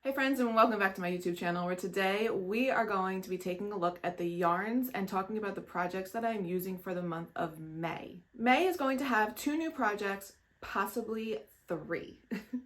Hey friends, and welcome back to my YouTube channel, where today we are going to be taking a look at the yarns and talking about the projects that I'm using for the month of May. May is going to have 2 new projects, possibly 3.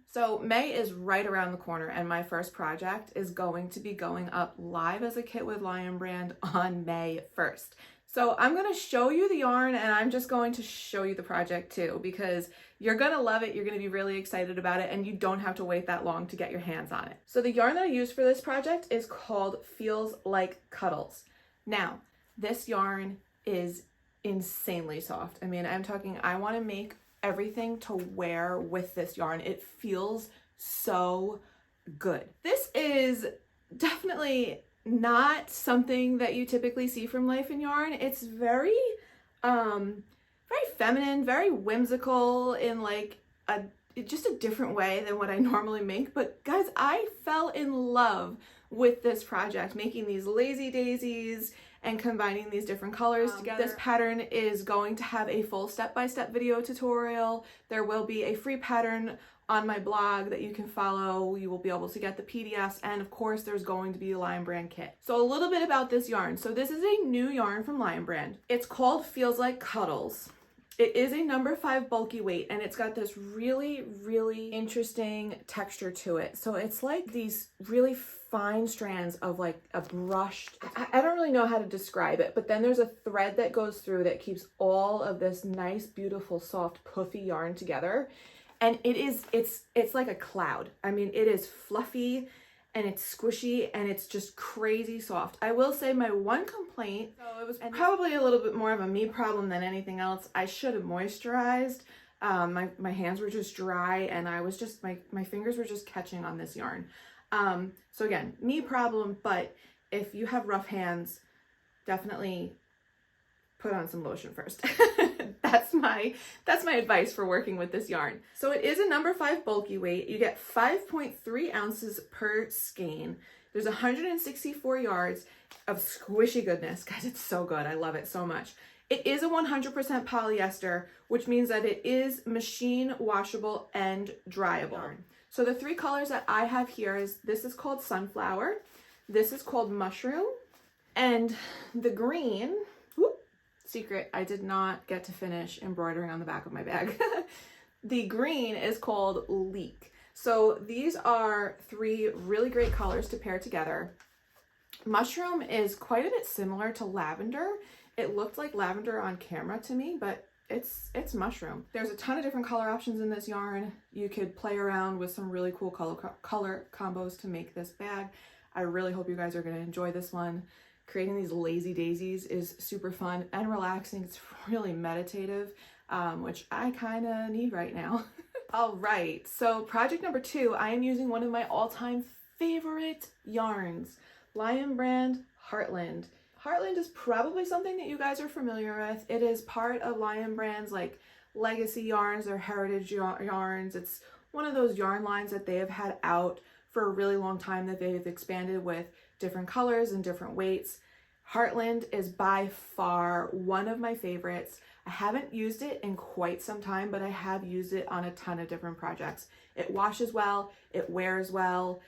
So May is right around the corner, and my first project is going to be going up live as a kit with Lion Brand on May 1st. So I'm going to show you the yarn, and I'm just going to show you the project too, because you're going to love it, you're going to be really excited about it, and you don't have to wait that long to get your hands on it. So the yarn that I use for this project is called Feels Like Cuddles. Now, this yarn is insanely soft. I mean, I'm talking, I want to make everything to wear with this yarn. It feels so good. This is definitely not something that you typically see from Life in Yarn. It's very feminine, very whimsical in like just a different way than what I normally make. But guys, I fell in love with this project, making these lazy daisies and combining these different colors together. This pattern is going to have a full step-by-step video tutorial. There will be a free pattern on my blog that you can follow. You will be able to get the PDFs, and of course there's going to be a Lion Brand kit. So a little bit about this yarn. So this is a new yarn from Lion Brand. It's called Feels Like Cuddles. It is a number 5 bulky weight, and it's got this really interesting texture to it. So it's like these really fine strands of like a brushed, I don't really know how to describe it, but then there's a thread that goes through that keeps all of this nice, beautiful, soft, puffy yarn together. And it's like a cloud. I mean, it is fluffy and it's squishy and it's just crazy soft. I will say my one complaint, so it was probably a little bit more of a me problem than anything else. I should have moisturized. My hands were just dry, and I was just, my fingers were just catching on this yarn. So again, me problem, but if you have rough hands, definitely put on some lotion first. That's my advice for working with this yarn. So it is a number 5 bulky weight. You get 5.3 ounces per skein. There's 164 yards of squishy goodness. Guys, it's so good. I love it so much. It is a 100% polyester, which means that it is machine washable and dryable. So the 3 colors that I have here is, this is called Sunflower, this is called Mushroom, and the green, secret, I did not get to finish embroidering on the back of my bag. The green is called Leek. So these are 3 really great colors to pair together. Mushroom is quite a bit similar to lavender. It looked like lavender on camera to me, but it's mushroom. There's a ton of different color options in this yarn. You could play around with some really cool color combos to make this bag. I really hope you guys are going to enjoy this one. Creating these lazy daisies is super fun and relaxing. It's really meditative, which I kind of need right now. All right, so project number 2, I am using one of my all-time favorite yarns, Lion Brand Heartland. Heartland is probably something that you guys are familiar with. It is part of Lion Brand's like legacy yarns or heritage yarns. It's one of those yarn lines that they have had out for a really long time, that they've expanded with different colors and different weights. Heartland is by far one of my favorites. I haven't used it in quite some time, but I have used it on a ton of different projects. It washes well, it wears well,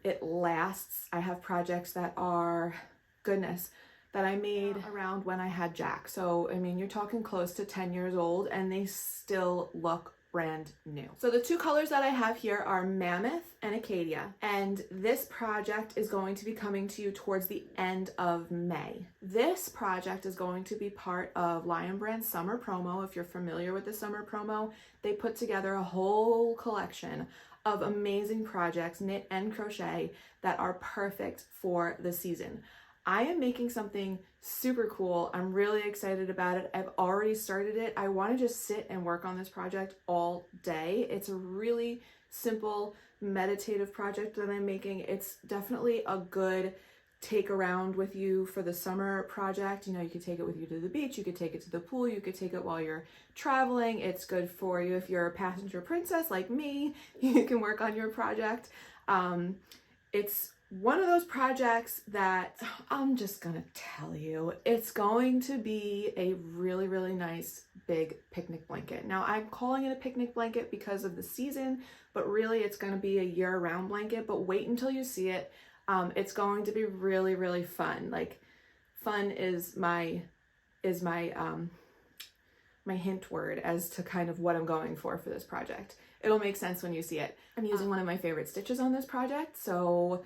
it lasts. I have projects that are, goodness, that I made around when I had Jack. So, I mean, you're talking close to 10 years old, and they still look brand new. So the 2 colors that I have here are Mammoth and Acadia, and this project is going to be coming to you towards the end of May. This project is going to be part of Lion Brand's summer promo. If you're familiar with the summer promo, they put together a whole collection of amazing projects, knit and crochet, that are perfect for the season. I am making something super cool. I'm really excited about it. I've already started it. I want to just sit and work on this project all day. It's a really simple, meditative project that I'm making. It's definitely a good take around with you for the summer project. You know, you could take it with you to the beach, you could take it to the pool, you could take it while you're traveling. It's good for you if you're a passenger princess like me. You can work on your project. It's one of those projects that I'm just gonna tell you, it's going to be a really, really nice big picnic blanket. Now I'm calling it a picnic blanket because of the season, but really it's gonna be a year-round blanket, but wait until you see it. It's going to be really, really fun. Like, fun is my my hint word as to kind of what I'm going for this project. It'll make sense when you see it. I'm using one of my favorite stitches on this project, so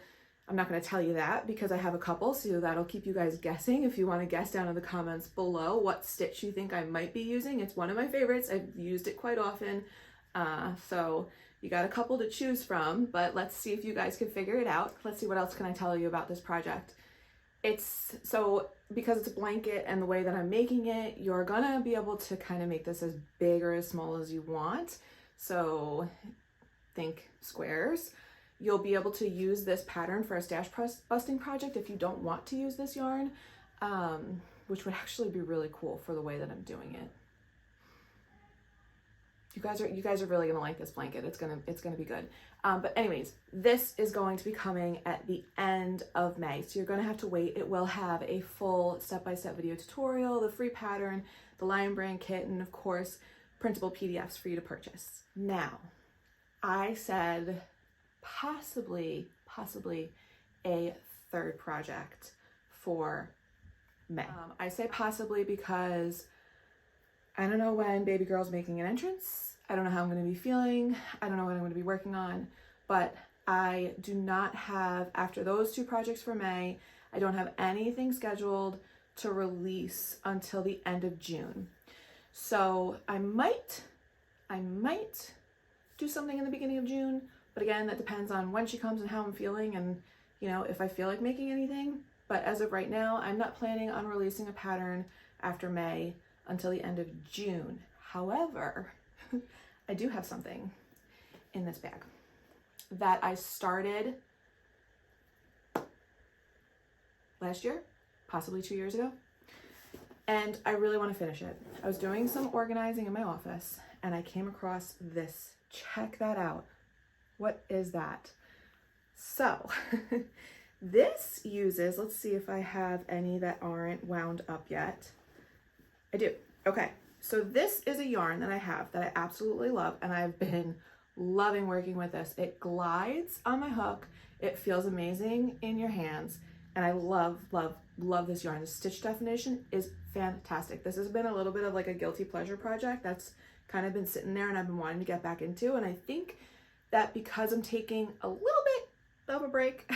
I'm not going to tell you that because I have a couple, so that'll keep you guys guessing. If you want to guess down in the comments below what stitch you think I might be using, it's one of my favorites. I've used it quite often, so you got a couple to choose from, but let's see if you guys can figure it out. Let's see what else can I tell you about this project. It's so, because it's a blanket and the way that I'm making it, you're gonna be able to kind of make this as big or as small as you want. So think squares. You'll be able to use this pattern for a stash busting project if you don't want to use this yarn, which would actually be really cool for the way that I'm doing it. You guys are really gonna like this blanket. It's gonna be good. But anyways, this is going to be coming at the end of May, so you're gonna have to wait. It will have a full step-by-step video tutorial, the free pattern, the Lion Brand kit, and of course, printable PDFs for you to purchase. Now, I said possibly a third project for May. I say possibly because I don't know when baby girl's making an entrance. I don't know how I'm going to be feeling. I don't know what I'm going to be working on, but I do not have, after those two projects for May, I don't have anything scheduled to release until the end of June. So I might do something in the beginning of June, but again, that depends on when she comes and how I'm feeling and, you know, if I feel like making anything. But as of right now, I'm not planning on releasing a pattern after May until the end of June. However, I do have something in this bag that I started last year, possibly 2 years ago, and I really want to finish it. I was doing some organizing in my office and I came across this. Check that out. What is that? So this uses, let's see if I have any that aren't wound up yet. I do. Okay, so this is a yarn that I have that I absolutely love, and I've been loving working with this. It glides on my hook. It feels amazing in your hands, and I love this yarn. The stitch definition is fantastic. This has been a little bit of like a guilty pleasure project that's kind of been sitting there and I've been wanting to get back into, and I think that because I'm taking a little bit of a break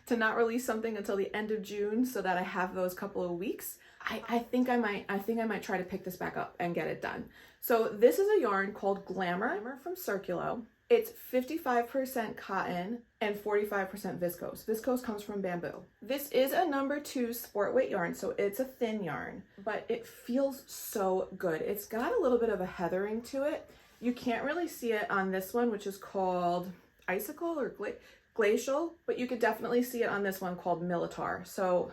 to not release something until the end of June so that I have those couple of weeks, I think I might try to pick this back up and get it done. So this is a yarn called Glamour from Circulo. It's 55% cotton and 45% viscose. Viscose comes from bamboo. This is a number 2 sport weight yarn, so it's a thin yarn, but it feels so good. It's got a little bit of a heathering to it. You can't really see it on this one, which is called Icicle or Glacial, but you could definitely see it on this one called Militar. So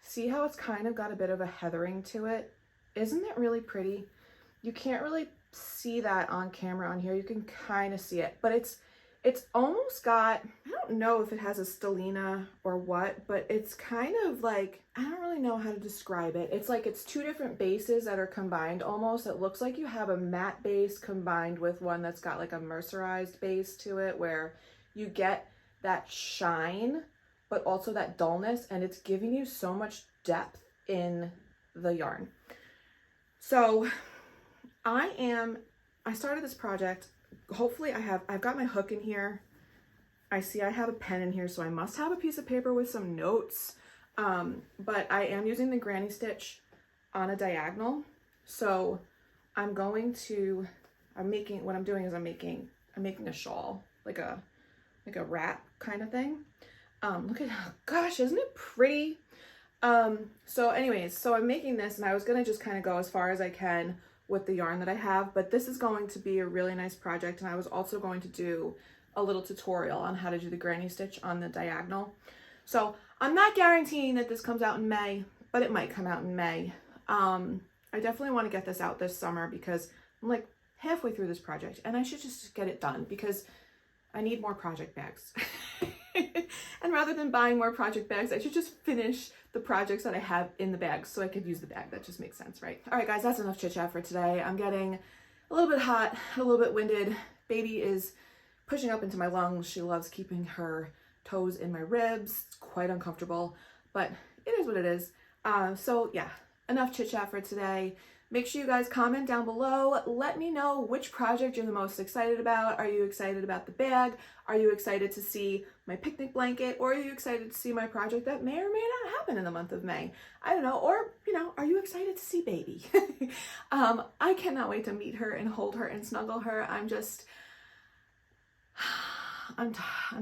see how it's kind of got a bit of a heathering to it? Isn't it really pretty? You can't really see that on camera on here. You can kind of see it, but it's almost got, I don't know if it has a stellina or what, but it's kind of like, I don't really know how to describe it. It's like it's 2 different bases that are combined almost. It looks like you have a matte base combined with one that's got like a mercerized base to it, where you get that shine but also that dullness, and it's giving you so much depth in the yarn. So I started this project. Hopefully I've got my hook in here. I see I have a pen in here, so I must have a piece of paper with some notes. But I am using the granny stitch on a diagonal. So I'm making a shawl, like a wrap kind of thing. Look at how, gosh, isn't it pretty? So anyways, so I'm making this, and I was gonna just kind of go as far as I can with the yarn that I have, but this is going to be a really nice project, and I was also going to do a little tutorial on how to do the granny stitch on the diagonal. So I'm not guaranteeing that this comes out in May, but it might come out in May. I definitely want to get this out this summer because I'm like halfway through this project and I should just get it done because I need more project bags. And rather than buying more project bags, I should just finish the projects that I have in the bag so I could use the bag. That just makes sense, right? All right, guys, that's enough chit chat for today. I'm getting a little bit hot, a little bit winded. Baby is pushing up into my lungs. She loves keeping her toes in my ribs. It's quite uncomfortable, but it is what it is. So yeah, enough chit chat for today. Make sure you guys comment down below. Let me know which project you're the most excited about. Are you excited about the bag? Are you excited to see my picnic blanket? Or are you excited to see my project that may or may not happen in the month of May? I don't know. Or, you know, are you excited to see baby? I cannot wait to meet her and hold her and snuggle her. I'm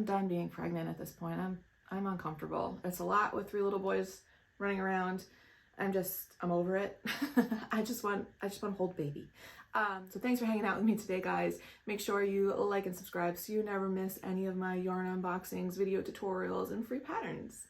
done being pregnant at this point. I'm uncomfortable. It's a lot with 3 little boys running around. I'm over it. I just want to hold baby. So thanks for hanging out with me today, guys. Make sure you like and subscribe so you never miss any of my yarn unboxings, video tutorials, and free patterns.